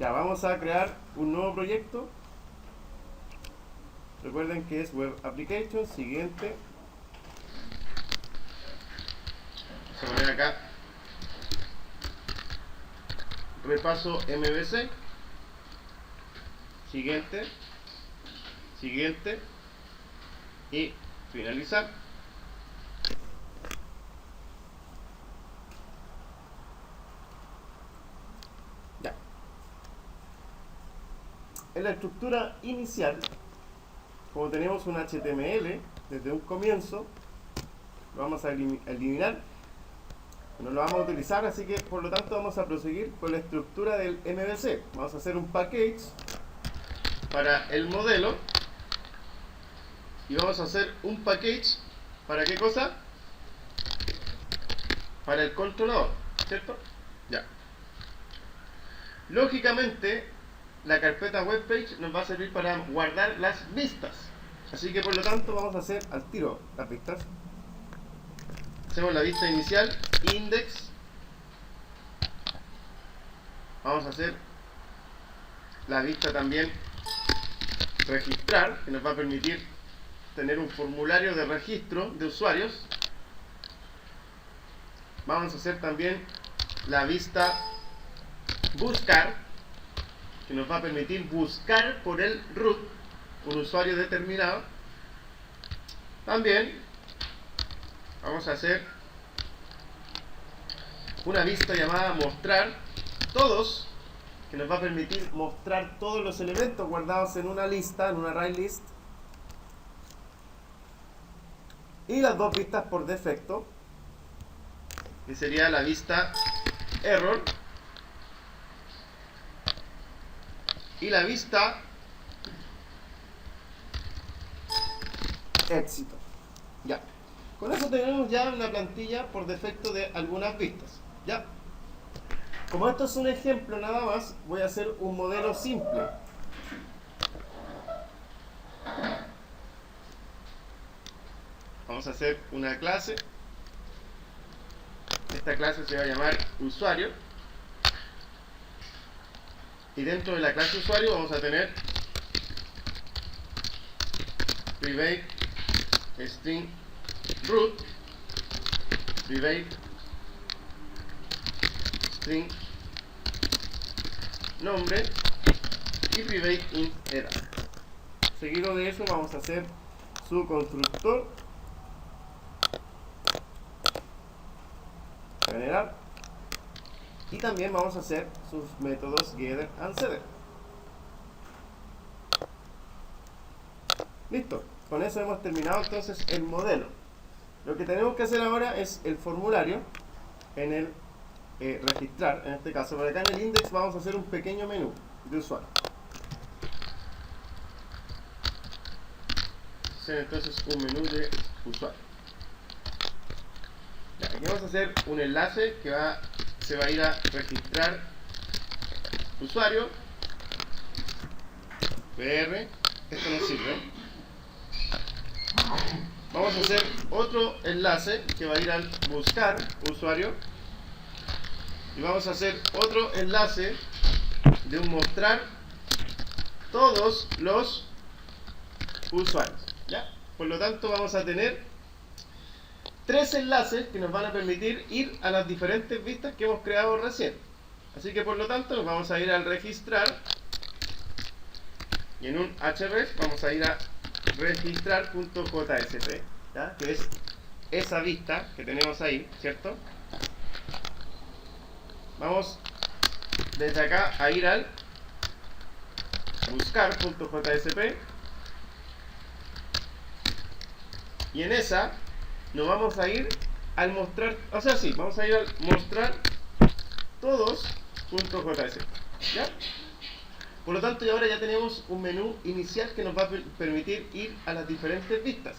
Ya, vamos a crear un nuevo proyecto. Recuerden que es Web Application. Siguiente. Vamos a poner acá repaso MVC. Siguiente. Siguiente. Y finalizar. Ya. En la estructura inicial, como tenemos un HTML desde un comienzo, lo vamos a eliminar. No lo vamos a utilizar, así que por lo tanto vamos a proseguir con la estructura del MVC. Vamos a hacer un package para el modelo y vamos a hacer un package ¿para qué cosa? Para el controlador, ¿cierto? Ya. Lógicamente la carpeta webpage nos va a servir para guardar las vistas, así que por lo tanto vamos a hacer al tiro las vistas. Hacemos la vista inicial, index. Vamos a hacer la vista también registrar, que nos va a permitir tener un formulario de registro de usuarios. Vamos a hacer también la vista buscar, que nos va a permitir buscar por el root un usuario determinado. También vamos a hacer una vista llamada mostrar todos, que nos va a permitir mostrar todos los elementos guardados en una lista, en un array list. Y las dos vistas por defecto, que sería la vista error y la vista éxito. Ya. Con eso tenemos ya una plantilla por defecto de algunas vistas. Ya. Como esto es un ejemplo nada más, voy a hacer un modelo simple. Vamos a hacer una clase. Esta clase se va a llamar usuario. Y dentro de la clase usuario vamos a tener private string root, private string nombre y private int era. Seguido de eso vamos a hacer su constructor generar y también vamos a hacer sus métodos getter and setter. Listo, con eso hemos terminado entonces el modelo. Lo que tenemos que hacer ahora es el formulario en el registrar, en este caso. Por acá en el index vamos a hacer un pequeño menú de usuario. Hacer entonces un menú de usuario. Ya, aquí vamos a hacer un enlace que se va a ir a registrar usuario PR. Esto no sirve. Vamos a hacer otro enlace que va a ir al buscar usuario y vamos a hacer otro enlace de un mostrar todos los usuarios. ¿Ya? Por lo tanto vamos a tener tres enlaces que nos van a permitir ir a las diferentes vistas que hemos creado recién. Así que por lo tanto nos vamos a ir al registrar y en un href vamos a ir a registrar.jsp, ¿ya? Que es esa vista que tenemos ahí, ¿cierto? Vamos desde acá a ir al buscar.jsp y en esa nos vamos a ir al mostrar, o sea, sí, vamos a ir al mostrar todos.jsp, ¿ya? Por lo tanto, y ahora ya tenemos un menú inicial que nos va a permitir ir a las diferentes vistas.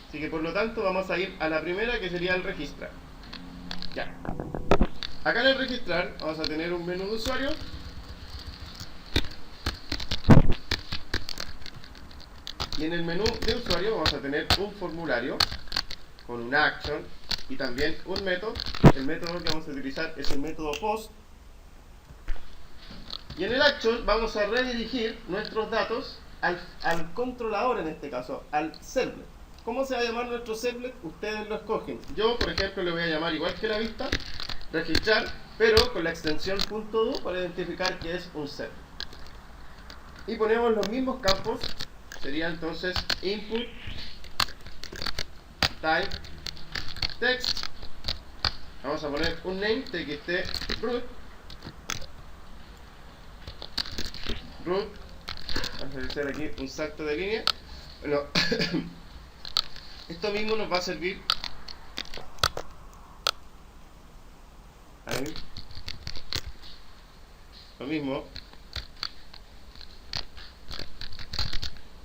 Así que por lo tanto vamos a ir a la primera, que sería el registrar. Ya. Acá en el registrar vamos a tener un menú de usuario. Y en el menú de usuario vamos a tener un formulario con una action y también un método. El método que vamos a utilizar es el método post. Y en el action vamos a redirigir nuestros datos al controlador, en este caso, al servlet. ¿Cómo se va a llamar nuestro servlet? Ustedes lo escogen. Yo, por ejemplo, le voy a llamar igual que la vista, registrar, pero con la extensión .do para identificar que es un servlet. Y ponemos los mismos campos. Sería entonces input, type, text. Vamos a poner un name, txt root. Root. Vamos a hacer aquí un salto de línea. Bueno, esto mismo nos va a servir. Ahí. Lo mismo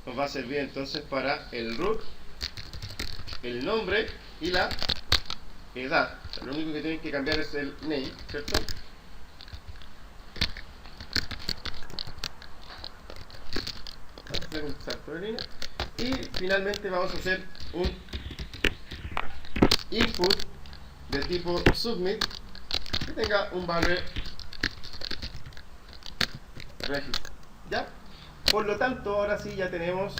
nos va a servir entonces para el root, el nombre y la edad. O sea, lo único que tienen que cambiar es el name, ¿cierto? Vamos a hacer un salto de línea. Y finalmente vamos a hacer un input de tipo submit que tenga un valor register. ¿Ya? Por lo tanto, ahora sí ya tenemos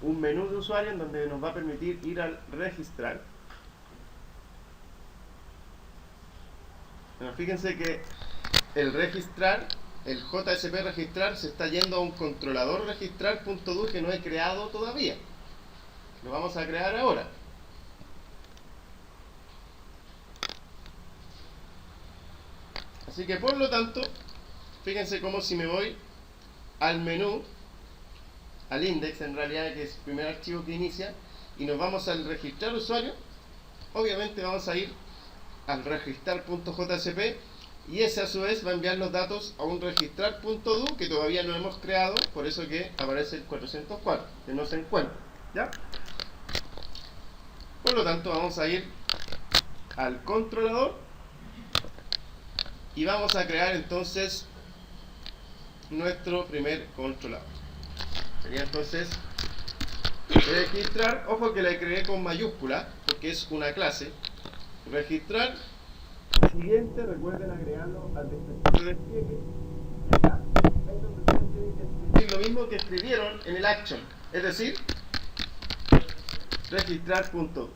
un menú de usuario en donde nos va a permitir ir al registrar. Bueno, fíjense que el registrar, el JSP registrar, se está yendo a un controlador registrar.do que no he creado todavía. Lo vamos a crear ahora. Así que por lo tanto, fíjense cómo si me voy al menú, al index en realidad, que es el primer archivo que inicia, y nos vamos al registrar usuario, obviamente vamos a ir al registrar.jsp y ese a su vez va a enviar los datos a un registrar.do que todavía no hemos creado, por eso que aparece el 404, que no se encuentra, ¿ya? Por lo tanto vamos a ir al controlador y vamos a crear entonces nuestro primer controlador. Sería entonces registrar, ojo que la creé con mayúscula porque es una clase. Registrar, siguiente, recuerden agregarlo al descriptor de despliegue. Y acá es donde ustedes tienen que escribir lo mismo que escribieron en el action, es decir, registrar.do.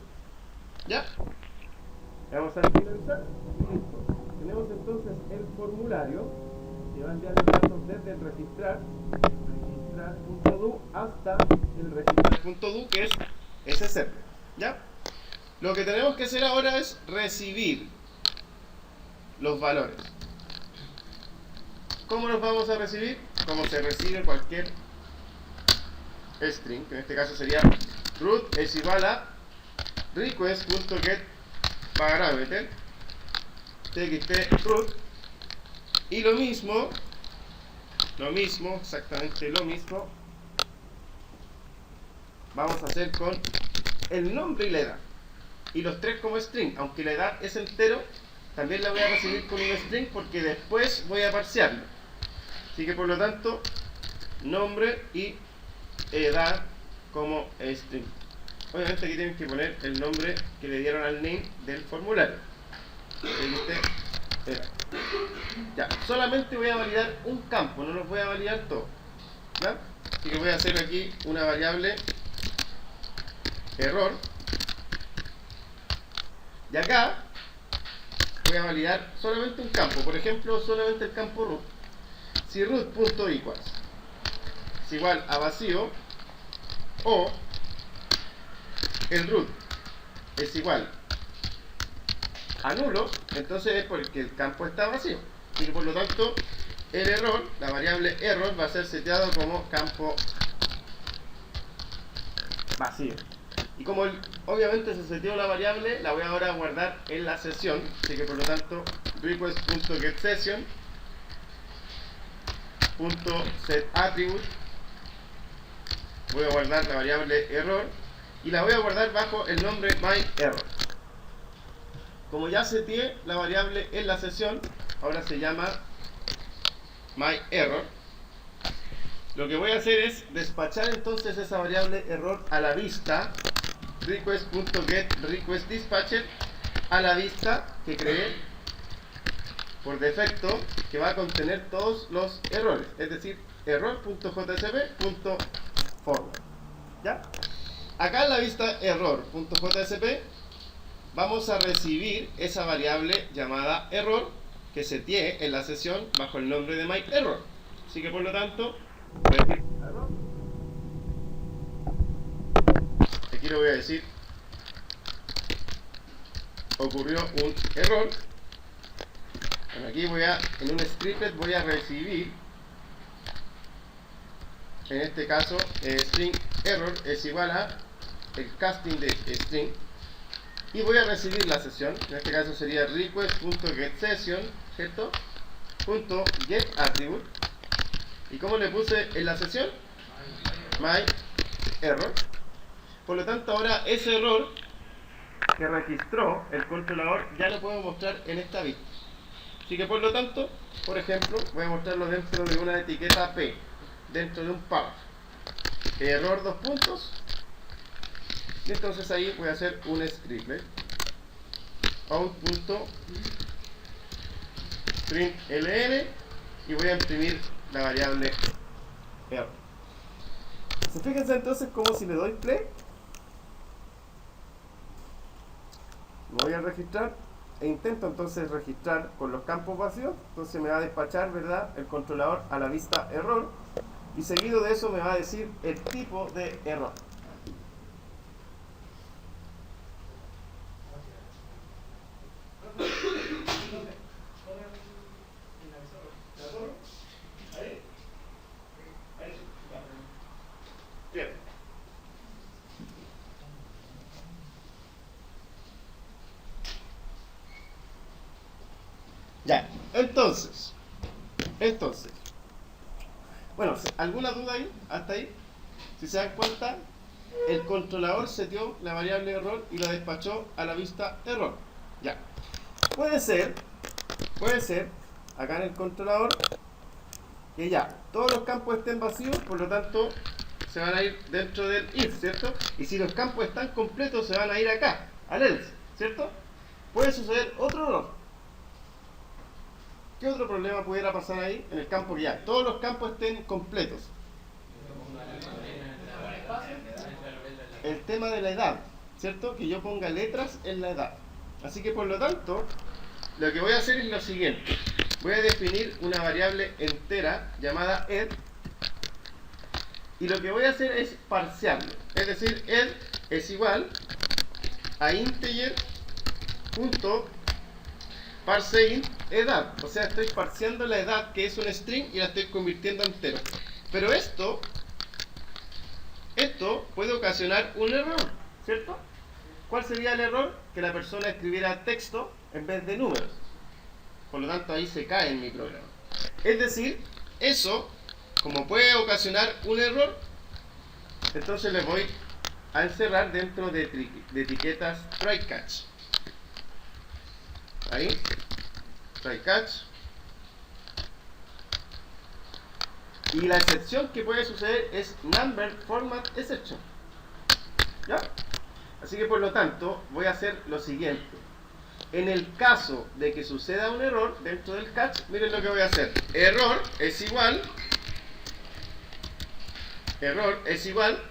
¿Ya? Vamos a finalizar y listo. Tenemos entonces el formulario que va a enviar los datos desde el registrar.do hasta el registrar.do, que es ese server. ¿Ya? Lo que tenemos que hacer ahora es recibir los valores. ¿Cómo los vamos a recibir? Como se recibe cualquier string, que en este caso sería root es igual a request.getParameter txt root, y lo mismo, exactamente lo mismo vamos a hacer con el nombre y la edad, y los tres como string, aunque la edad es entero, también la voy a recibir con un string porque después voy a parsearlo. Así que por lo tanto, nombre y edad como string. Obviamente aquí tienen que poner el nombre que le dieron al name del formulario. Ya, solamente voy a validar un campo, no los voy a validar todos. ¿Ya? Así que voy a hacer aquí una variable error. Y acá voy a validar solamente un campo, por ejemplo, solamente el campo root. Si root.equals es igual a vacío o el root es igual a nulo, entonces es porque el campo está vacío. Y por lo tanto, el error, la variable error, va a ser seteado como campo vacío. Y como obviamente se seteó la variable, la voy ahora a guardar en la sesión. Así que por lo tanto, request.getSession.setAttribute, voy a guardar la variable error y la voy a guardar bajo el nombre myError. Como ya seteé la variable en la sesión, ahora se llama myError. Lo que voy a hacer es despachar entonces esa variable error a la vista, request.getRequestDispatcher, a la vista que creé por defecto que va a contener todos los errores, es decir, error.jsp.forward. ¿Ya? Acá en la vista error.jsp vamos a recibir esa variable llamada error que seteé en la sesión bajo el nombre de myError. Así que por lo tanto, voy a decir error. Aquí lo voy a decir, ocurrió un error. Bueno, aquí en un scriptlet voy a recibir, en este caso, string error es igual a el casting de string, y voy a recibir la sesión. En este caso sería request.getSession, ¿cierto? .getAttribute. ¿Y cómo le puse en la sesión? myError. Por lo tanto, ahora ese error que registró el controlador ya lo puedo mostrar en esta vista. Así que por lo tanto, por ejemplo, voy a mostrarlo dentro de una etiqueta P, dentro de un párrafo. Error 2 puntos. Y entonces ahí voy a hacer un scriptlet. out.println y voy a imprimir la variable error. Fíjense entonces como si le doy play, me voy a registrar e intento entonces registrar con los campos vacíos. Entonces me va a despachar, ¿verdad?, el controlador a la vista error, y seguido de eso me va a decir el tipo de error. Bien. Ya, entonces, bueno, ¿alguna duda ahí? ¿Hasta ahí? Si se dan cuenta, el controlador seteó la variable error y la despachó a la vista error. Ya. Puede ser, acá en el controlador, que ya todos los campos estén vacíos, por lo tanto, se van a ir dentro del if, ¿cierto? Y si los campos están completos, se van a ir acá, al else, ¿cierto? Puede suceder otro error. ¿Qué otro problema pudiera pasar ahí en el campo que ya todos los campos estén completos? El tema de la edad, ¿cierto? Que yo ponga letras en la edad. Así que por lo tanto, lo que voy a hacer es lo siguiente. Voy a definir una variable entera llamada ed, y lo que voy a hacer es parsearlo. Es decir, ed es igual a integer.parseInt edad. O sea, estoy parseando la edad, que es un string, y la estoy convirtiendo en entero. Pero esto puede ocasionar un error, ¿cierto? ¿Cuál sería el error? Que la persona escribiera texto en vez de números. Por lo tanto, ahí se cae en mi programa. Es decir, eso, como puede ocasionar un error, entonces le voy a encerrar dentro de etiquetas try-catch. Ahí, try-catch. Y la excepción que puede suceder es number format exception. ¿Ya? Así que por lo tanto, voy a hacer lo siguiente. En el caso de que suceda un error dentro del catch, miren lo que voy a hacer. Error es igual,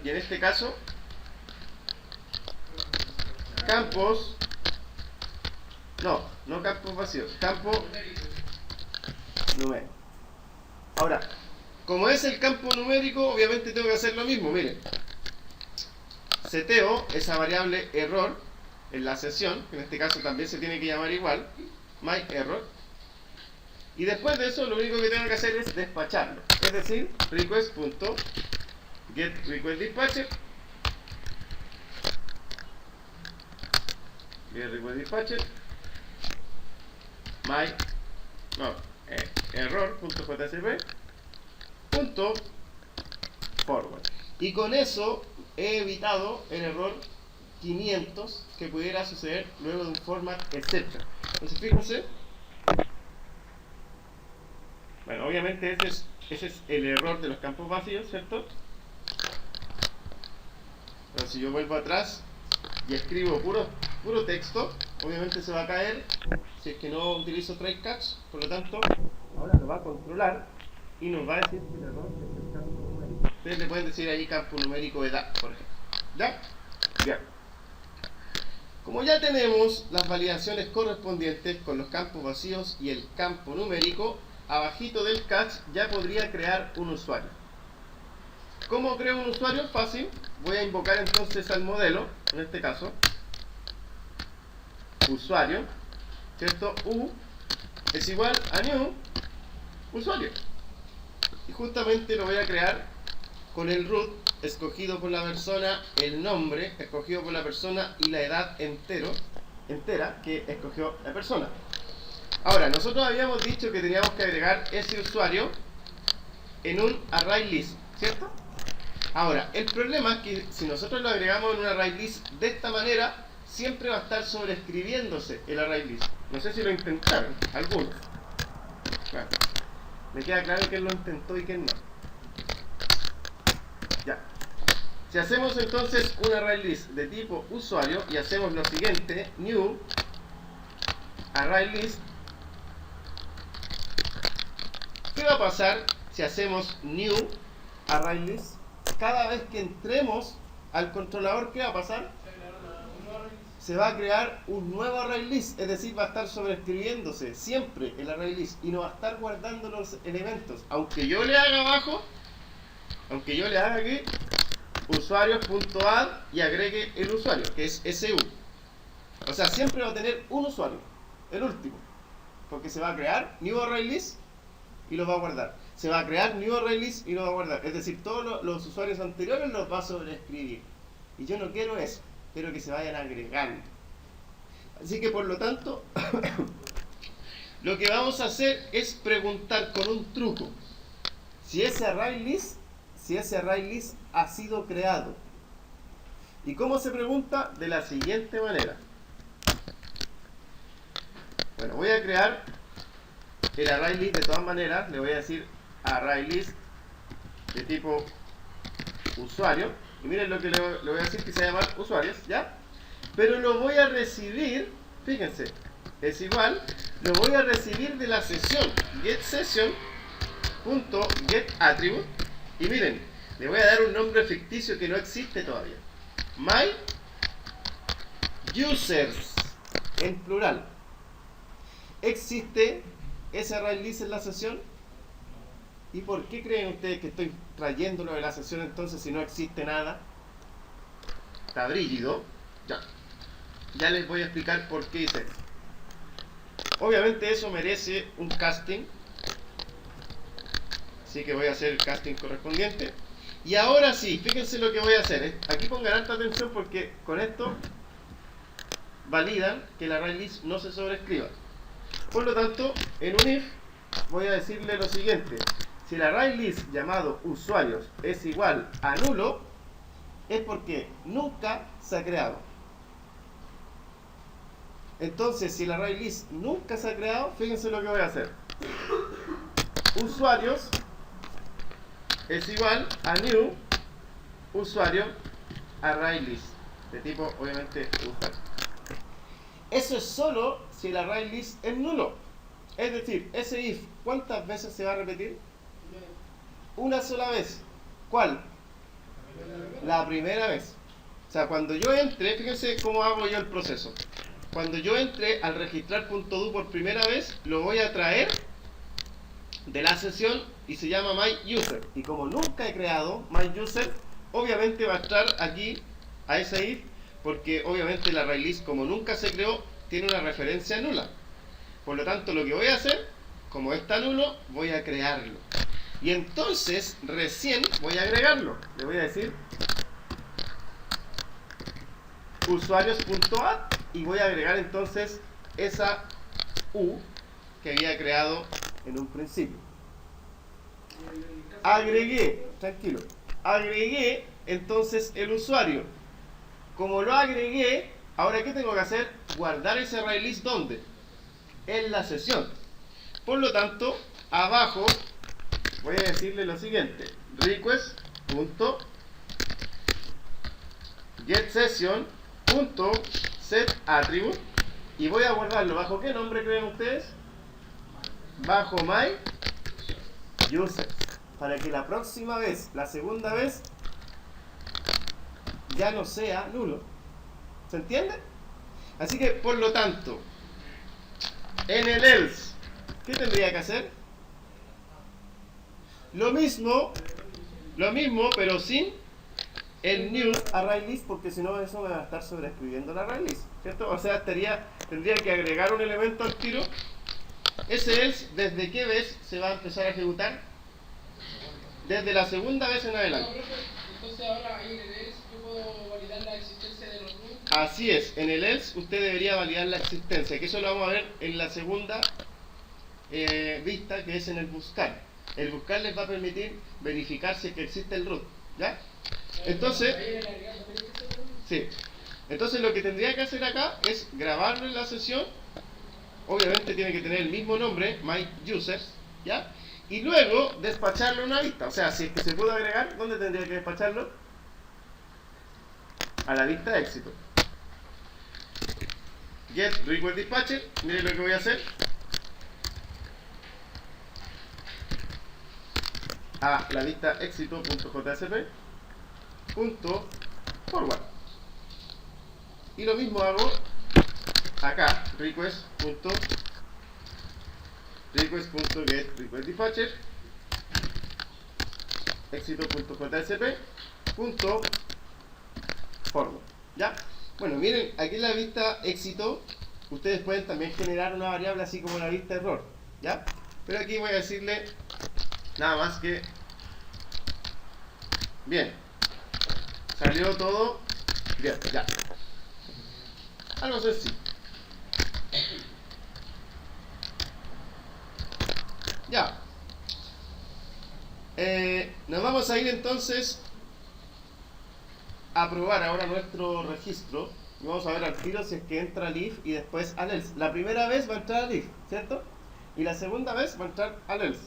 y en este caso, campos, no campos vacíos, campo numérico. Ahora, como es el campo numérico, obviamente tengo que hacer lo mismo, miren. Seteo esa variable error en la sesión, que en este caso también se tiene que llamar igual, myError, y después de eso lo único que tengo que hacer es despacharlo, es decir, request.getRequestDispatcher, error.jsp.forward. Y con eso he evitado el error 500 que pudiera suceder luego de un format exception. Entonces fíjense, bueno, obviamente ese es el error de los campos vacíos, ¿cierto? Pero si yo vuelvo atrás y escribo puro texto, obviamente se va a caer si es que no utilizo try catch. Por lo tanto, ahora lo va a controlar y nos va a decir que el error es el campo numérico. Ustedes le pueden decir ahí campo numérico edad, por ejemplo. ¿Ya? Bien. Como ya tenemos las validaciones correspondientes con los campos vacíos y el campo numérico, abajito del catch ya podría crear un usuario. ¿Cómo creo un usuario? Fácil. Voy a invocar entonces al modelo, en este caso, usuario, ¿cierto? U es igual a new usuario. Y justamente lo voy a crear con el root escogido por la persona, el nombre escogido por la persona y la edad entera que escogió la persona. Ahora, nosotros habíamos dicho que teníamos que agregar ese usuario en un array list, ¿cierto? Ahora, el problema es que si nosotros lo agregamos en un array list de esta manera, siempre va a estar sobreescribiéndose el array list. No sé si lo intentaron, algunos. Bueno, me queda claro quién lo intentó y quién no. Ya. Si hacemos entonces un array list de tipo usuario y hacemos lo siguiente, new array list, ¿qué va a pasar si hacemos new array list? Cada vez que entremos al controlador, ¿qué va a pasar? Se va a crear un nuevo array list, es decir, va a estar sobreescribiéndose siempre el array list y no va a estar guardando los elementos. Aunque yo le haga abajo, aunque yo le haga aquí usuarios.add y agregue el usuario, que es SU. O sea, siempre va a tener un usuario, el último, porque se va a crear new array list y lo va a guardar. Se va a crear new array list y lo va a guardar. Es decir, todos los usuarios anteriores los va a sobreescribir. Y yo no quiero eso, quiero que se vayan agregando. Así que por lo tanto, lo que vamos a hacer es preguntar con un truco si ese array list ha sido creado. ¿Y cómo se pregunta? De la siguiente manera. Bueno, voy a crear el array list de todas maneras. Le voy a decir array list de tipo usuario. Y miren lo que le voy a decir, que se va a llamar usuarios, ¿ya? Pero lo voy a recibir, fíjense, es igual, lo voy a recibir de la sesión getSession.getAttribute. Y miren, le voy a dar un nombre ficticio que no existe todavía. My users, en plural. ¿Existe ese array list en la sesión? ¿Y por qué creen ustedes que estoy trayéndolo de la sesión entonces si no existe nada? Está brígido. Ya les voy a explicar por qué hice esto. Obviamente eso merece un casting. Así que voy a hacer el casting correspondiente. Y ahora sí, fíjense lo que voy a hacer. Aquí pongan alta atención porque con esto validan que el array list no se sobreescriba. Por lo tanto, en un if voy a decirle lo siguiente. Si el array list llamado usuarios es igual a nulo, es porque nunca se ha creado. Entonces, si el array list nunca se ha creado, fíjense lo que voy a hacer. Usuarios es igual a new usuario array list, de tipo, obviamente, usuario. Eso es solo si el array list es nulo. Es decir, ese if, ¿cuántas veces se va a repetir? Una sola vez. ¿Cuál? La primera vez. O sea, cuando yo entre, fíjense cómo hago yo el proceso. Cuando yo entre al registrar .do por primera vez, lo voy a traer de la sesión y se llama myUser. Y como nunca he creado myUser, obviamente va a estar aquí a ese if, porque obviamente el array list, como nunca se creó, tiene una referencia nula. Por lo tanto, lo que voy a hacer, como está nulo, voy a crearlo. Y entonces, recién voy a agregarlo. Le voy a decir usuarios.add y voy a agregar entonces esa U que había creado en un principio. Agregué entonces el usuario. Como lo agregué, ahora ¿qué tengo que hacer? Guardar ese array list, ¿dónde? En la sesión. Por lo tanto, abajo voy a decirle lo siguiente: request.getSession.setAttribute y voy a guardarlo. ¿Bajo qué nombre creen ustedes? Bajo my user. Para que la próxima vez, la segunda vez, ya no sea nulo. ¿Se entiende? Así que, por lo tanto, en el else, ¿qué tendría que hacer? Lo mismo, pero sin el new array list, porque si no eso me va a estar sobreescribiendo la array list, ¿cierto? O sea, tendría que agregar un elemento al tiro. Ese else, ¿desde qué vez se va a empezar a ejecutar? Desde la segunda vez en adelante. Entonces ahora ahí en el else yo puedo validar la existencia de los roots. Así es, en el else usted debería validar la existencia, que eso lo vamos a ver en la segunda vista, que es en el buscar. El buscar les va a permitir verificar si es que existe el root, ¿ya? Entonces, sí. Entonces lo que tendría que hacer acá es grabarlo en la sesión. Obviamente tiene que tener el mismo nombre, myUsers, ¿ya? Y luego despacharlo en una vista. O sea, si es que se puede agregar, ¿dónde tendría que despacharlo? A la vista de éxito. Get request dispatcher. Miren lo que voy a hacer. A la vista éxito.jsp .forward. Y lo mismo hago acá, request.get request dispatcher éxito.jsp .forward. ¿Ya? Bueno, miren, aquí en la vista éxito ustedes pueden también generar una variable así como la vista error, ¿ya? Pero aquí voy a decirle nada más que bien, salió todo bien, ya. Algo sencillo. Ya. Nos vamos a ir entonces a probar ahora nuestro registro. Y vamos a ver al tiro si es que entra al if y después al else. La primera vez va a entrar al if, ¿cierto? Y la segunda vez va a entrar al else.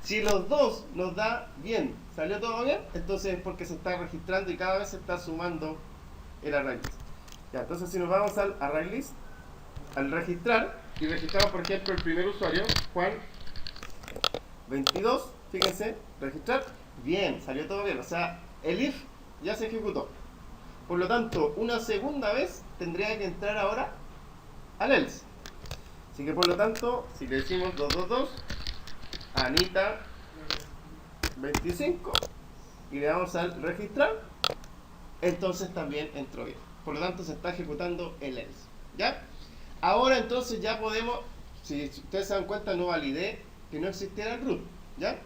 Si los dos nos da bien, salió todo bien, entonces es porque se está registrando y cada vez se está sumando el array list. Ya, entonces si nos vamos al array list, al registrar, y registramos por ejemplo el primer usuario, Juan 22, fíjense, registrar, bien, salió todo bien, o sea, el if ya se ejecutó. Por lo tanto, una segunda vez tendría que entrar ahora al else. Así que por lo tanto, si le decimos 222, Anita 25 y le damos al registrar, entonces también entró bien. Por lo tanto se está ejecutando el else, ¿ya? Ahora entonces ya podemos, si ustedes se dan cuenta, no validé que no existiera el root, ¿ya?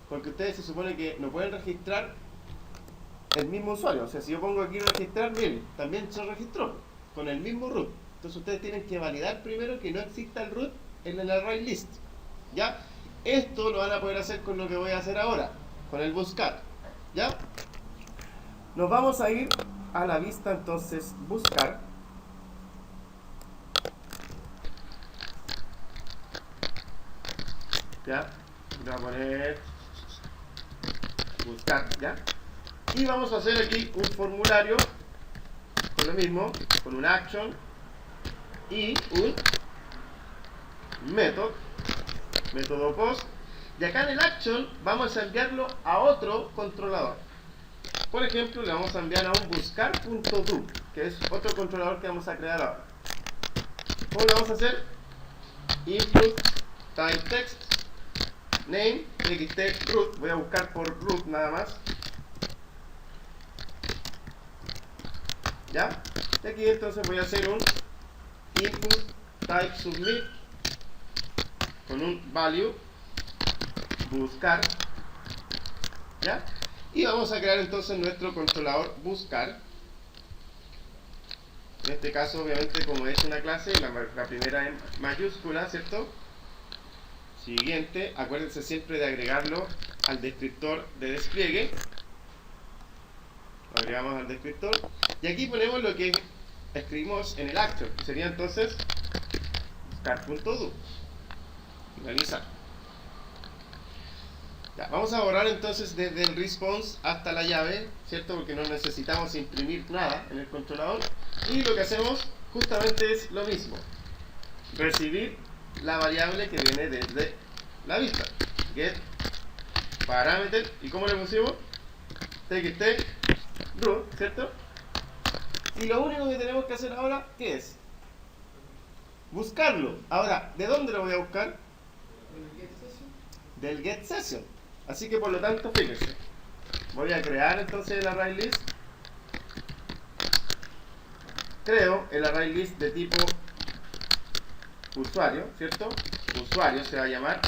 Porque ustedes se supone que no pueden registrar el mismo usuario. O sea, si yo pongo aquí registrar, bien, también se registró con el mismo root. Entonces ustedes tienen que validar primero que no exista el root en el array list, ¿ya? Esto lo van a poder hacer con lo que voy a hacer ahora, con el buscar, ¿ya? Nos vamos a ir a la vista entonces buscar. ¿Ya? Voy a poner buscar, ¿ya? Y vamos a hacer aquí un formulario con lo mismo, con un action y un método post. Y acá en el action vamos a enviarlo a otro controlador. Por ejemplo, le vamos a enviar a un buscar.do, que es otro controlador que vamos a crear ahora. ¿Cómo lo vamos a hacer? Input type text name txt root. Voy a buscar por root nada más. ¿Ya? Y aquí entonces voy a hacer un input type submit con un value buscar, ¿ya? Y vamos a crear entonces nuestro controlador buscar. En este caso, obviamente, como es una clase, la primera en mayúscula, ¿cierto? Siguiente, acuérdense siempre de agregarlo al descriptor de despliegue. Lo agregamos al descriptor. Y aquí ponemos lo que escribimos en el action, que sería entonces buscar.do. Finalizar. Ya, vamos a borrar entonces desde el response hasta la llave, ¿cierto? Porque no necesitamos imprimir nada en el controlador. Y lo que hacemos justamente es lo mismo. Recibir la variable que viene desde la vista. Get parameter. ¿Y cómo le pusimos? Txt root, ¿cierto? Y lo único que tenemos que hacer ahora, ¿qué es? Buscarlo. Ahora, ¿de dónde lo voy a buscar? Del get session. Así que por lo tanto, fíjense. Voy a crear entonces el array list. Creo el array list de tipo usuario, ¿cierto? Usuario se va a llamar.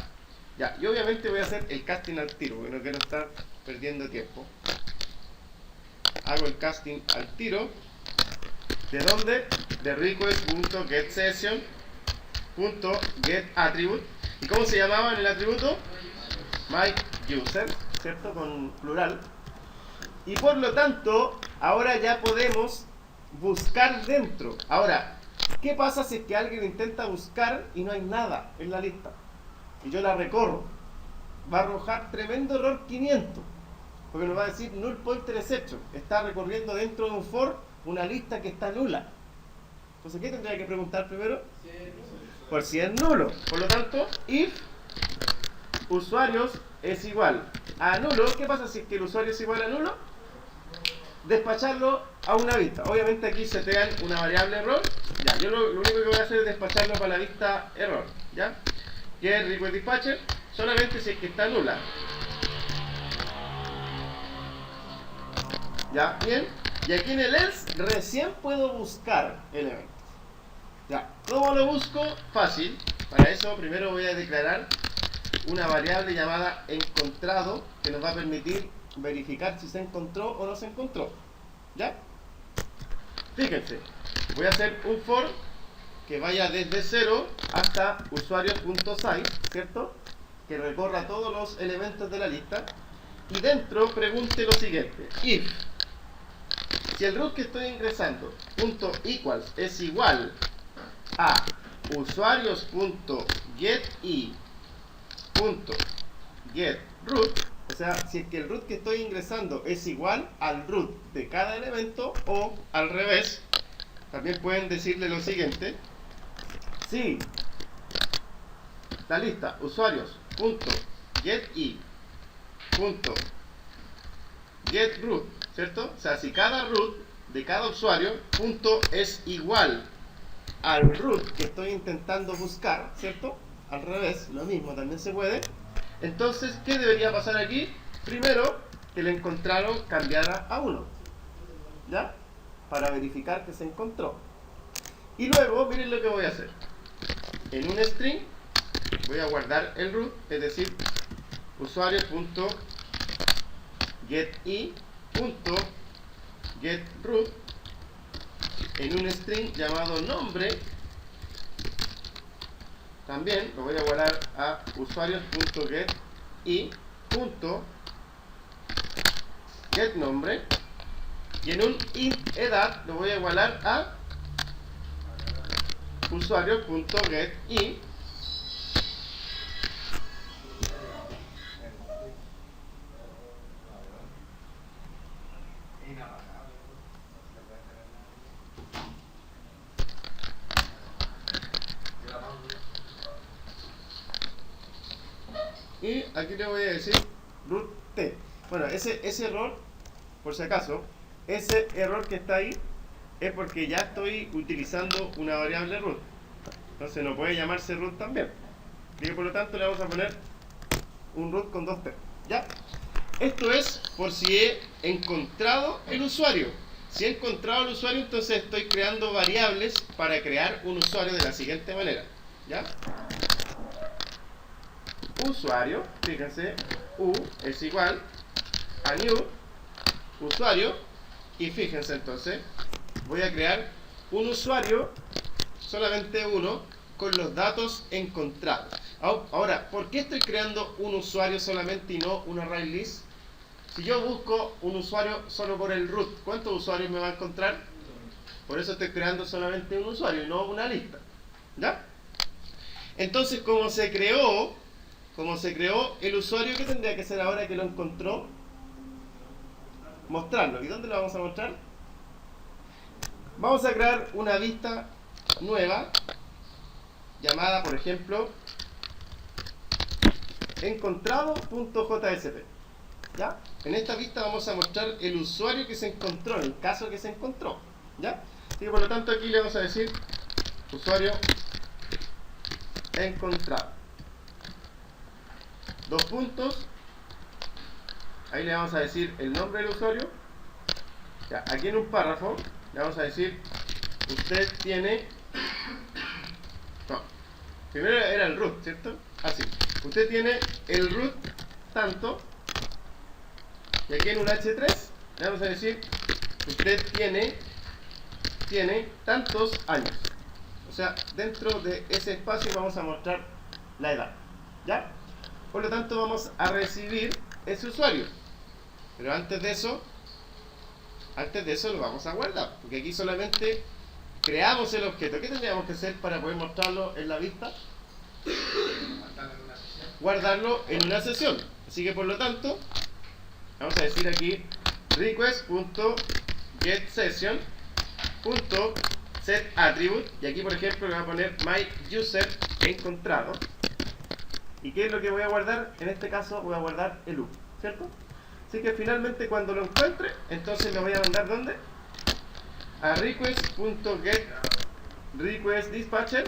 Ya, y obviamente voy a hacer el casting al tiro, porque no quiero estar perdiendo tiempo. Hago el casting al tiro. ¿De dónde? De request.getSession.getAttribute. ¿Y cómo se llamaba en el atributo? MyUser, ¿cierto? Con plural. Y por lo tanto, ahora ya podemos buscar dentro. Ahora, ¿qué pasa si es que alguien intenta buscar y no hay nada en la lista? Y yo la recorro. Va a arrojar tremendo error 500. Porque nos va a decir null pointer exception. Está recorriendo dentro de un for una lista que está nula. Entonces, ¿qué tendría que preguntar primero? Por si es nulo. Por lo tanto, if usuarios es igual a nulo. ¿Qué pasa si es que el usuario es igual a nulo? Despacharlo a una vista. Obviamente aquí setean una variable error. Ya, yo lo único que voy a hacer es despacharlo para la vista error. ¿Ya? Que es request dispatcher solamente si es que está nula. ¿Ya? Bien. Y aquí en el else recién puedo buscar elementos. Ya. ¿Cómo lo busco? Fácil. Para eso primero voy a declarar una variable llamada encontrado que nos va a permitir verificar si se encontró o no se encontró. ¿Ya? Fíjense. Voy a hacer un for que vaya desde 0 hasta usuario.size, ¿cierto? Que recorra todos los elementos de la lista. Y dentro pregunte lo siguiente. If si el root que estoy ingresando .equals es igual a usuarios.getI.getRoot, o sea, si es que el root que estoy ingresando es igual al root de cada elemento o al revés, también pueden decirle lo siguiente. Si la lista usuarios.getI.getRoot, ¿cierto? O sea, si cada root de cada usuario es igual al root que estoy intentando buscar, ¿cierto? Al revés, lo mismo también se puede. Entonces, ¿qué debería pasar aquí? Primero, que el encontraron cambiara a 1, ¿ya? Para verificar que se encontró. Y luego, miren lo que voy a hacer. En un string voy a guardar el root, es decir, usuario.getI.getRoot en un string llamado nombre. También lo voy a igualar a usuarios.getI.getNombre y en un int edad lo voy a igualar a usuario.getI. Y aquí le voy a decir root t. Bueno, ese error, por si acaso, ese error que está ahí es porque ya estoy utilizando una variable root. Entonces no puede llamarse root también. Y por lo tanto le vamos a poner un root con 2t. ¿Ya? Esto es por si he encontrado el usuario. Si he encontrado el usuario, entonces estoy creando variables para crear un usuario de la siguiente manera. ¿Ya? Usuario, fíjense, u es igual a new usuario y fíjense entonces, voy a crear un usuario, solamente uno, con los datos encontrados. Ahora, ¿por qué estoy creando un usuario solamente y no un array list? Si yo busco un usuario solo por el root, ¿cuántos usuarios me va a encontrar? Por eso estoy creando solamente un usuario y no una lista. ¿Ya? Entonces, como se creó el usuario, ¿qué tendría que hacer ahora que lo encontró? Mostrarlo. ¿Y dónde lo vamos a mostrar? Vamos a crear una vista nueva llamada, por ejemplo, encontrado.jsp. ¿Ya? En esta vista vamos a mostrar el usuario que se encontró, en el caso que se encontró. ¿Ya? Así que por lo tanto aquí le vamos a decir usuario encontrado. Dos puntos. Ahí le vamos a decir el nombre del usuario. Ya, aquí en un párrafo le vamos a decir usted tiene... No, primero era el root, ¿cierto? Así. Usted tiene el root tanto. Y aquí en un H3 le vamos a decir usted tiene tantos años. O sea, dentro de ese espacio vamos a mostrar la edad. ¿Ya? Por lo tanto vamos a recibir ese usuario. Pero antes de eso lo vamos a guardar. Porque aquí solamente creamos el objeto. ¿Qué tendríamos que hacer para poder mostrarlo en la vista? Guardarlo en una sesión. Así que por lo tanto, vamos a decir aquí request.getSession.setAttribute. Y aquí por ejemplo le voy a poner myUser encontrado. ¿Y qué es lo que voy a guardar? En este caso voy a guardar el U, ¿cierto? Así que finalmente cuando lo encuentre, entonces lo voy a mandar ¿dónde? A request.getRequestDispatcher.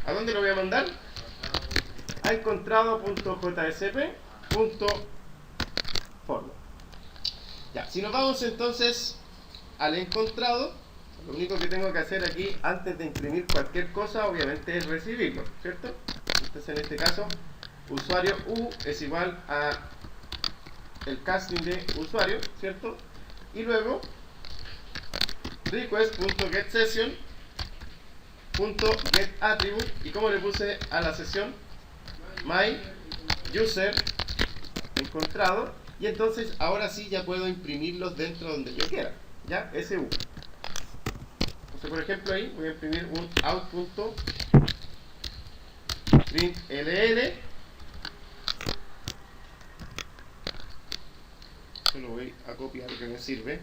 ¿A dónde lo voy a mandar? A encontrado.jsp.forward. Ya, si nos vamos entonces al encontrado, lo único que tengo que hacer aquí antes de imprimir cualquier cosa obviamente es recibirlo, ¿cierto? Entonces en este caso usuario U es igual a el casting de usuario, ¿cierto? Y luego request.getSession.getAttribute. ¿Y cómo le puse a la sesión? myUser encontrado. Y entonces ahora sí ya puedo imprimirlos dentro donde yo quiera, ¿ya? SU. Entonces por ejemplo ahí voy a imprimir un out.println. Yo lo voy a copiar que me sirve.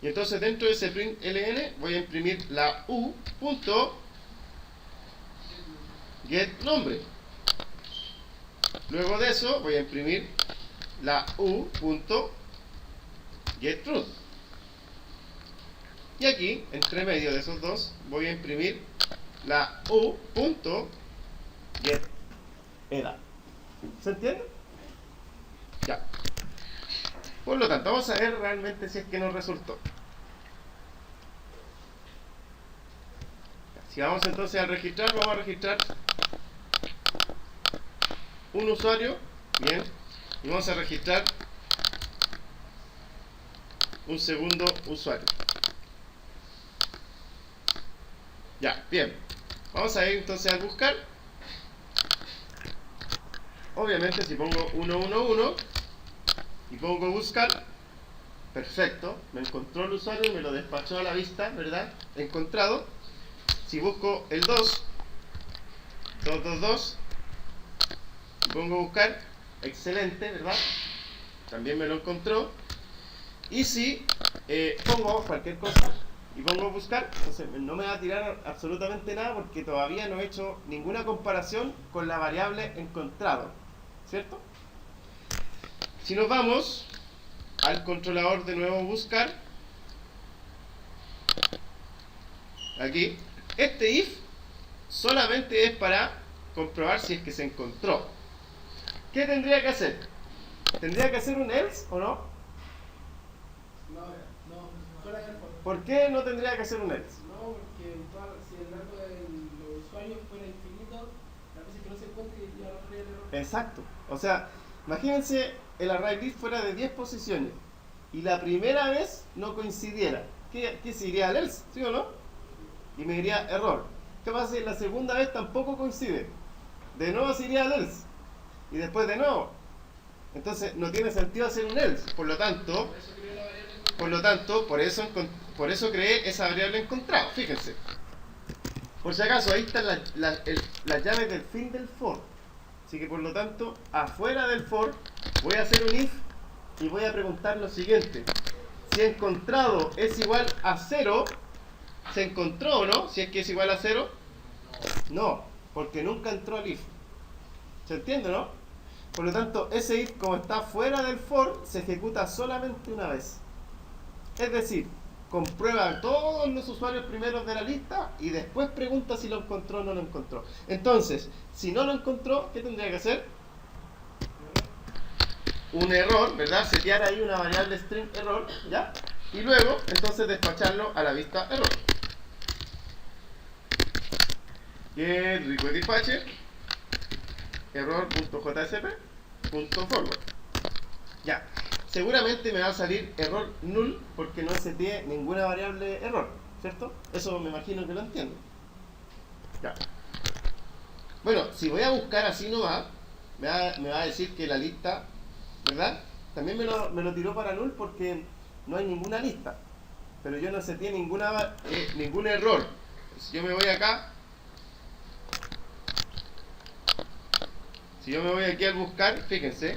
Y entonces dentro de ese println voy a imprimir la u.getNombre. Luego de eso voy a imprimir la u.getRoot. Y aquí, entre medio de esos dos, voy a imprimir la u.getEdad. ¿Se entiende? Ya. Por lo tanto, vamos a ver realmente si es que nos resultó. Si vamos entonces a registrar, vamos a registrar un usuario, bien, y vamos a registrar un segundo usuario. Ya, bien. Vamos a ir entonces a buscar. Obviamente si pongo 111 y pongo buscar, perfecto, me encontró el usuario y me lo despachó a la vista, ¿verdad? Encontrado. Si busco el 222 y pongo buscar, excelente, ¿verdad? También me lo encontró. Y si pongo cualquier cosa y pongo buscar, entonces no me va a tirar absolutamente nada porque todavía no he hecho ninguna comparación con la variable encontrado, ¿cierto? Si nos vamos al controlador de nuevo buscar, aquí, este if solamente es para comprobar si es que se encontró. ¿Qué tendría que hacer? ¿Tendría que hacer un else o no? No, fuera del for. ¿Por qué no tendría que hacer un else? No, porque si el rango de los usuarios fuera infinito, las veces que no se encuentre ya no habría error. Exacto. O sea, imagínense el ArrayList fuera de 10 posiciones y la primera vez no coincidiera. ¿Qué se iría al else? ¿Sí o no? Y me diría error. ¿Qué pasa si la segunda vez tampoco coincide? De nuevo se iría al else. Y después de nuevo. Entonces no tiene sentido hacer un else. Por lo tanto, por eso creé esa variable encontrado. Fíjense. Por si acaso, ahí están las llaves del fin del for. Así que por lo tanto, afuera del for, voy a hacer un if y voy a preguntar lo siguiente. si encontrado es igual a 0, ¿se encontró o no? Si es que es igual a 0, no, porque nunca entró al if. ¿Se entiende, no? Por lo tanto, ese if, como está fuera del for, se ejecuta solamente una vez. Es decir, comprueba a todos los usuarios primeros de la lista y después pregunta si lo encontró o no lo encontró. Entonces, si no lo encontró, ¿qué tendría que hacer? Un error, ¿verdad? Setear ahí una variable string error, ¿ya? Y luego, entonces, despacharlo a la vista error. Get request dispatcher error.jsp.forward. Ya. Seguramente me va a salir error null porque no seteé ninguna variable error, ¿cierto? Eso me imagino que lo entiendo. Ya. Bueno, si voy a buscar así nomás, me va a decir que la lista, ¿verdad? También me lo tiró para null porque no hay ninguna lista. Pero yo no seteé ningún error. Si yo me voy acá, si yo me voy aquí al buscar, fíjense,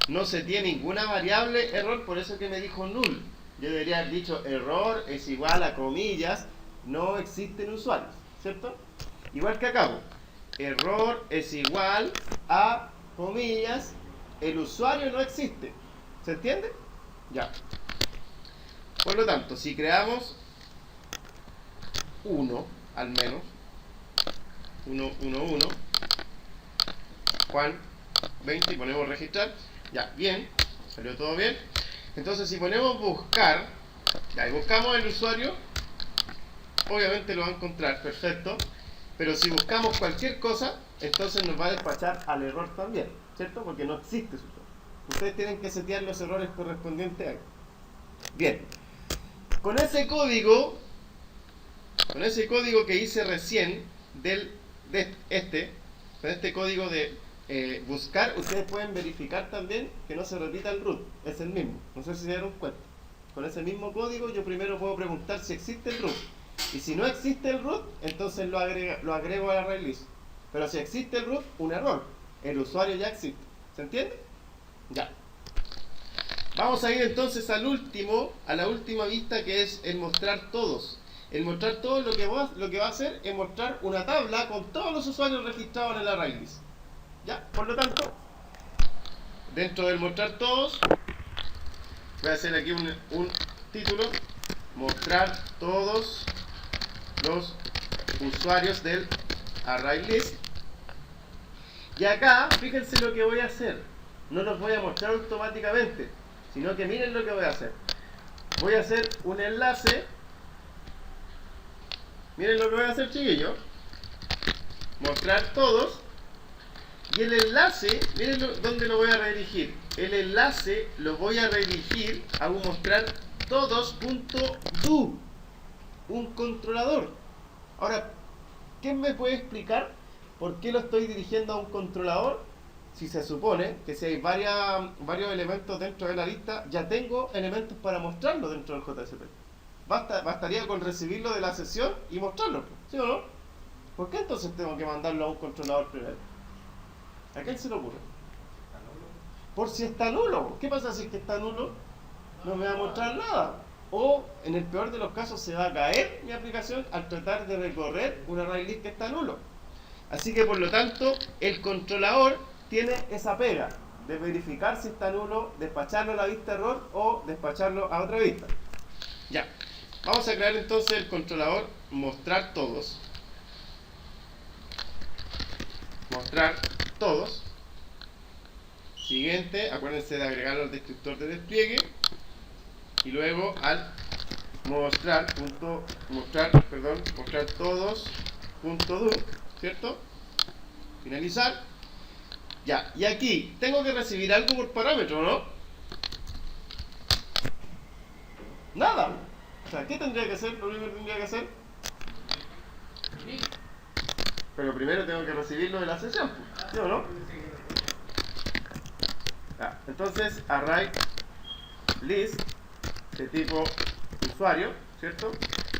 no seteé ninguna variable error, por eso que me dijo null. Yo debería haber dicho error es igual a comillas, no existen usuarios, ¿cierto? Igual que acá, error es igual a comillas, el usuario no existe. ¿Se entiende? Ya. Por lo tanto, si creamos 1, al menos, 1, 1, 1, Juan 20 y ponemos registrar, ya, bien, salió todo bien. Entonces si ponemos buscar, ya, y buscamos el usuario, obviamente lo va a encontrar, perfecto. Pero si buscamos cualquier cosa, entonces nos va a despachar al error también, ¿cierto? Porque no existe su usuario. Ustedes tienen que setear los errores correspondientes ahí. Bien, con ese código que hice recién con este código de buscar, ustedes pueden verificar también que no se repita el root, es el mismo. No sé si se dieron cuenta. Con ese mismo código yo primero puedo preguntar si existe el root. Y si no existe el root, entonces lo agrego a la array list. Pero si existe el root, un error. El usuario ya existe. ¿Se entiende? Ya. Vamos a ir entonces a la última vista, que es el mostrar todos. El mostrar todos lo que va a hacer es mostrar una tabla con todos los usuarios registrados en el array list. ¿Ya? Por lo tanto, dentro del mostrar todos, voy a hacer aquí un título: mostrar todos los usuarios del array list. Y acá, fíjense lo que voy a hacer. No los voy a mostrar automáticamente, sino que miren lo que voy a hacer. Voy a hacer un enlace. Miren lo que voy a hacer, chiquillos. Mostrar todos. Y el enlace, miren dónde lo voy a redirigir. El enlace lo voy a redirigir a un mostrar todos.do, un controlador. Ahora, ¿quién me puede explicar por qué lo estoy dirigiendo a un controlador? Si se supone que si hay varios elementos dentro de la lista, ya tengo elementos para mostrarlo dentro del JSP. Bastaría con recibirlo de la sesión y mostrarlo, ¿sí o no? ¿Por qué entonces tengo que mandarlo a un controlador primero? ¿A quién se le ocurre? Por si está nulo. ¿Qué pasa si es que está nulo? No me va a mostrar nada. O, en el peor de los casos, se va a caer mi aplicación al tratar de recorrer un array list que está nulo. Así que, por lo tanto, el controlador tiene esa pega de verificar si está nulo, despacharlo a la vista error o despacharlo a otra vista. Ya. Vamos a crear entonces el controlador mostrar todos. Mostrar todos. Siguiente, acuérdense de agregarlo al descriptor de despliegue. Y luego al mostrar todos.do, ¿cierto? Finalizar. Ya, y aquí tengo que recibir algo por parámetro, ¿no? Nada. O sea, ¿qué tendría que hacer? Lo primero que tendría que hacer. Pero primero tengo que recibirlo de la sesión, ¿sí o no? Ya, entonces, array list de tipo usuario, ¿cierto?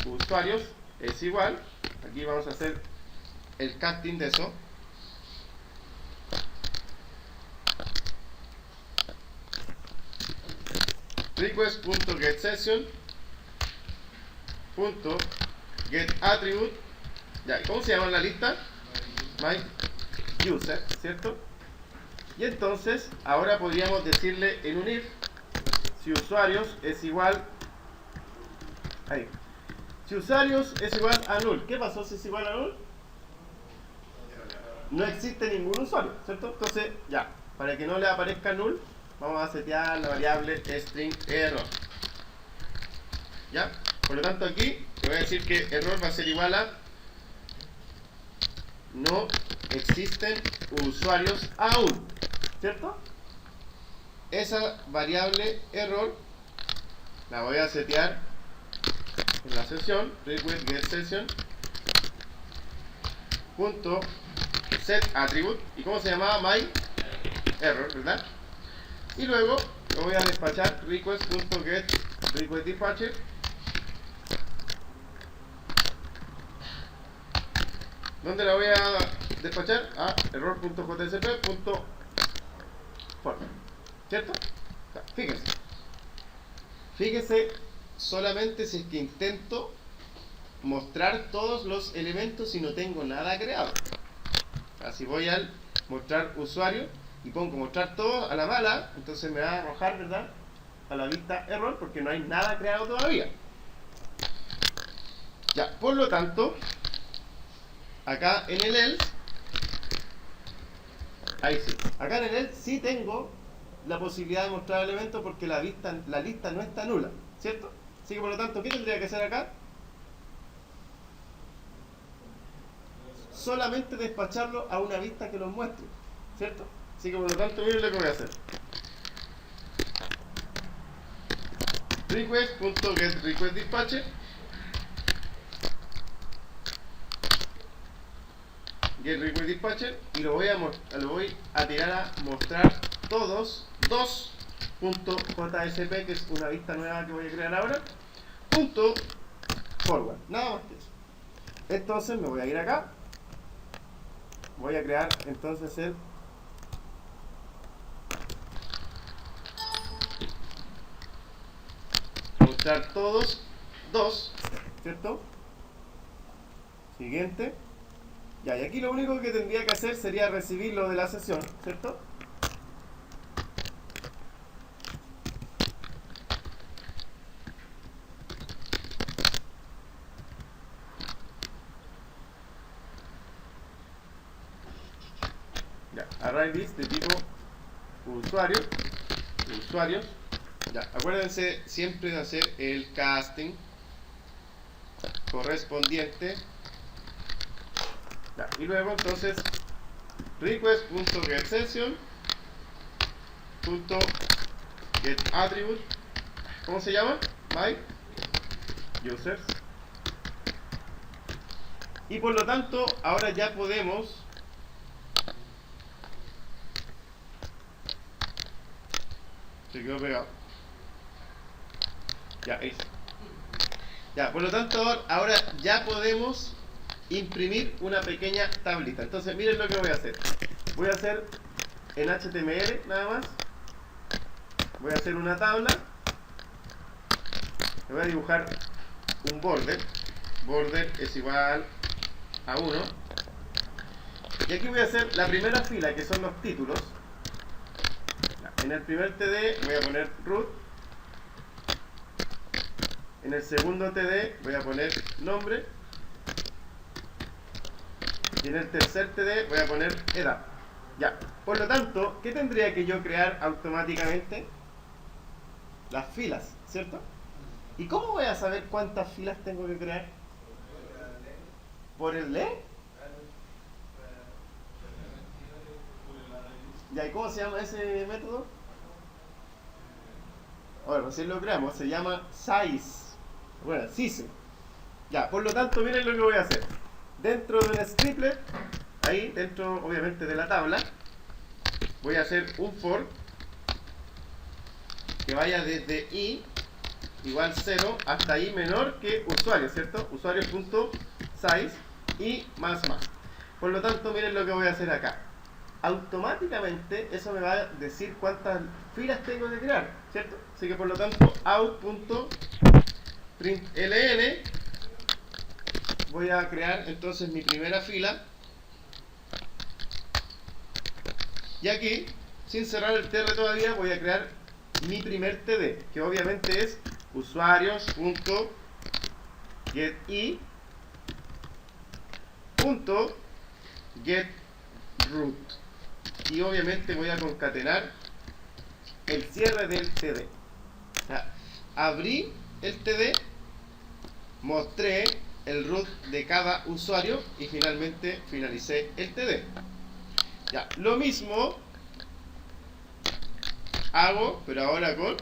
Usuarios es igual. Aquí vamos a hacer el casting de eso. request.getSession.getAttribute. Ya, ¿cómo se llama la lista? MyUser, ¿cierto? Y entonces, ahora podríamos decirle en un if, si usuarios es igual, ahí, si usuarios es igual a null. ¿Qué pasó si es igual a null? No existe ningún usuario, ¿cierto? Entonces, ya, para que no le aparezca null, vamos a setear la variable string error. ¿Ya? Por lo tanto, aquí le voy a decir que error va a ser igual a no existen usuarios aún, ¿cierto? Esa variable error la voy a setear en la sesión request get session punto set attribute. ¿Y cómo se llamaba? My error, ¿verdad? Y luego lo voy a despachar request.get request dispatcher ¿dónde la voy a despachar? A error.jsp.form, ¿cierto? Fíjese solamente si es que intento mostrar todos los elementos y no tengo nada creado. Así voy al mostrar usuario y pongo mostrar todo a la mala, entonces me va a arrojar, ¿verdad?, a la vista error porque no hay nada creado todavía. Ya, por lo tanto, acá en el else, ahí sí, acá en el else sí tengo la posibilidad de mostrar elementos porque la lista no está nula, ¿cierto? Así que por lo tanto, ¿qué tendría que hacer acá? Solamente despacharlo a una vista que los muestre, ¿cierto? Así que por lo tanto, miren lo que voy a hacer. Request.getRequestDispatcher getRequestDispatcher y lo voy a tirar a mostrar todos 2.jsp, que es una vista nueva que voy a crear ahora, punto forward, nada más que eso. Entonces me voy a ir acá, voy a crear entonces el mostrar todos 2, ¿cierto? Siguiente. Ya, y aquí lo único que tendría que hacer sería recibir lo de la sesión, ¿cierto? Ya, array list de tipo usuarios. Ya, acuérdense siempre de hacer el casting correspondiente. Ya, y luego entonces request.getSession.getAttribute, ¿cómo se llama? MyUsers. Y por lo tanto, ahora ya podemos se quedó pegado. Ya, ahí. Ya, por lo tanto, ahora ya podemos imprimir una pequeña tablita. Entonces, miren lo que voy a hacer. Voy a hacer en HTML nada más. Voy a hacer una tabla. Le voy a dibujar un border. Border es igual a 1. Y aquí voy a hacer la primera fila, que son los títulos. En el primer TD voy a poner root. En el segundo TD voy a poner nombre. Y en el tercer TD voy a poner edad. Ya. Por lo tanto, ¿qué tendría que yo crear automáticamente? Las filas, ¿cierto? ¿Y cómo voy a saber cuántas filas tengo que crear? ¿Por el len? Ya, ¿y cómo se llama ese método? Bueno, recién lo creamos, se llama size. Bueno, size. Ya, por lo tanto, miren lo que voy a hacer. Dentro de un scriptlet, ahí dentro obviamente de la tabla, voy a hacer un for que vaya desde i igual 0 hasta i menor que usuario, ¿cierto? Usuario.size y más. Por lo tanto, miren lo que voy a hacer acá. automáticamente eso me va a decir cuántas filas tengo que crear, ¿cierto? Así que por lo tanto out.println voy a crear entonces mi primera fila, y aquí, sin cerrar el tr todavía, voy a crear mi primer td, que obviamente es usuarios.getI.getRoot, y obviamente voy a concatenar el cierre del td. O sea, abrí el td, mostré el root de cada usuario y finalmente finalicé el td. Ya, lo mismo hago, pero ahora con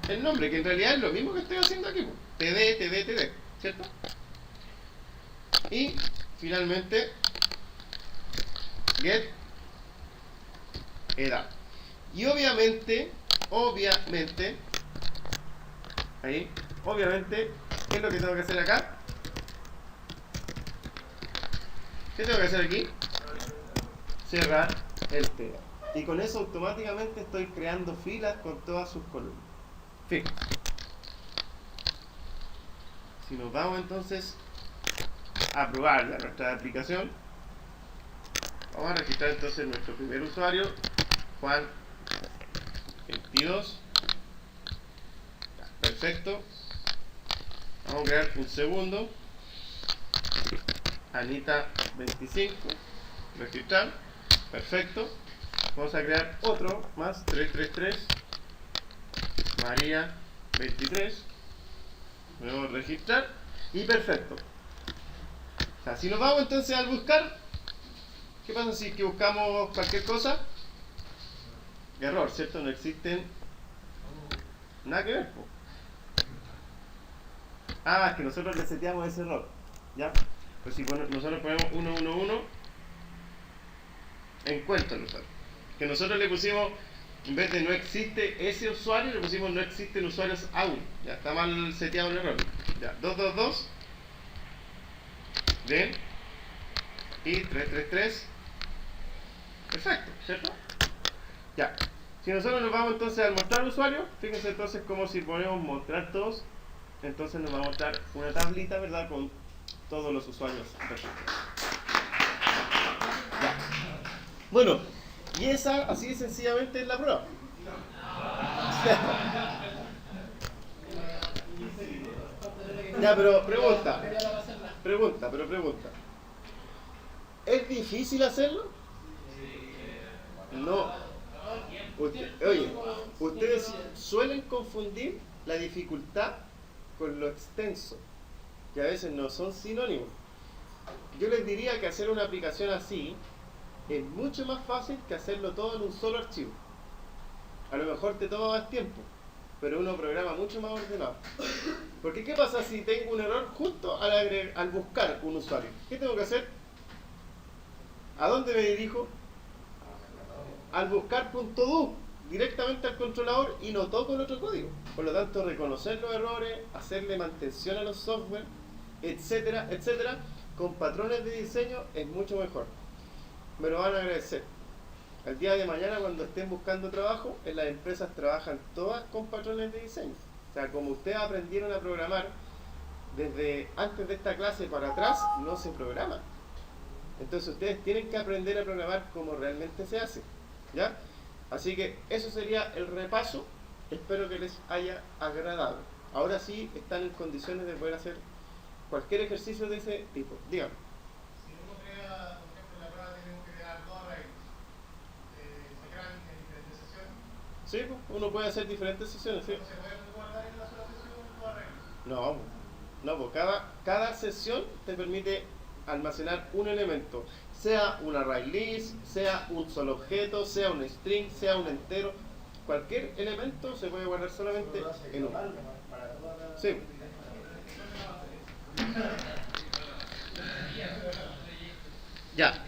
el nombre, que en realidad es lo mismo que estoy haciendo aquí, td, ¿cierto? Y finalmente get edad. Y obviamente, ¿qué es lo que tengo que hacer acá? ¿Qué tengo que hacer aquí? Cerrar el td. Y con eso automáticamente estoy creando filas con todas sus columnas. Fíjense. Si nos vamos entonces a probar ya nuestra aplicación, vamos a registrar entonces nuestro primer usuario, Juan 22. Perfecto. Vamos a crear un segundo, Anita 25. Registrar. Perfecto. Vamos a crear otro más, 333. María 23. Luego registrar. Y perfecto. O sea, si nos vamos entonces al buscar, ¿qué pasa si que buscamos cualquier cosa? Error, ¿cierto? No existen nada que ver, po. Ah, es que nosotros reseteamos ese error. ¿Ya? Pues si nosotros ponemos 111, encuentra el usuario. Que nosotros le pusimos, en vez de no existe ese usuario, le pusimos no existen usuarios aún. Ya, está mal seteado el error. Ya, 222. Bien. Y 333. Perfecto, ¿cierto? Ya. Si nosotros nos vamos entonces al mostrar usuario, fíjense entonces como si ponemos mostrar todos, entonces nos va a mostrar una tablita, ¿verdad? Con todos los usuarios registrados. Ya. Bueno, y esa, así sencillamente, es la prueba. Ya, pero pregunta. ¿Es difícil hacerlo? No. Ustedes suelen confundir la dificultad con lo extenso, que a veces no son sinónimos. Yo les diría que hacer una aplicación así es mucho más fácil que hacerlo todo en un solo archivo. A lo mejor te toma más tiempo, pero uno programa mucho más ordenado. Porque ¿qué pasa si tengo un error justo al buscar un usuario? ¿Qué tengo que hacer? ¿A dónde me dirijo? Al buscar.do, directamente al controlador, y no toco el otro código. Por lo tanto, reconocer los errores, hacerle mantención a los software, etcétera, etcétera, con patrones de diseño es mucho mejor. Me lo van a agradecer. El día de mañana, cuando estén buscando trabajo, en las empresas trabajan todas con patrones de diseño. O sea, como ustedes aprendieron a programar desde antes de esta clase para atrás, no se programa. Entonces ustedes tienen que aprender a programar como realmente se hace, ¿ya? Así que eso sería el repaso. Espero que les haya agradado. Ahora sí están en condiciones de poder hacer cualquier ejercicio de ese tipo. Díganme. Si uno crea, por ejemplo, en la prueba tenemos que crear dos arrays, ¿se crean en diferentes sesiones? Sí, pues, uno puede hacer diferentes sesiones, ¿sí? ¿No se puede guardar en una sola sesión dos arrays? No, pues cada sesión te permite almacenar un elemento, sea un array list, sea un solo objeto, sea un string, sea un entero. Cualquier elemento se puede guardar solamente en uno. Sí. Ya.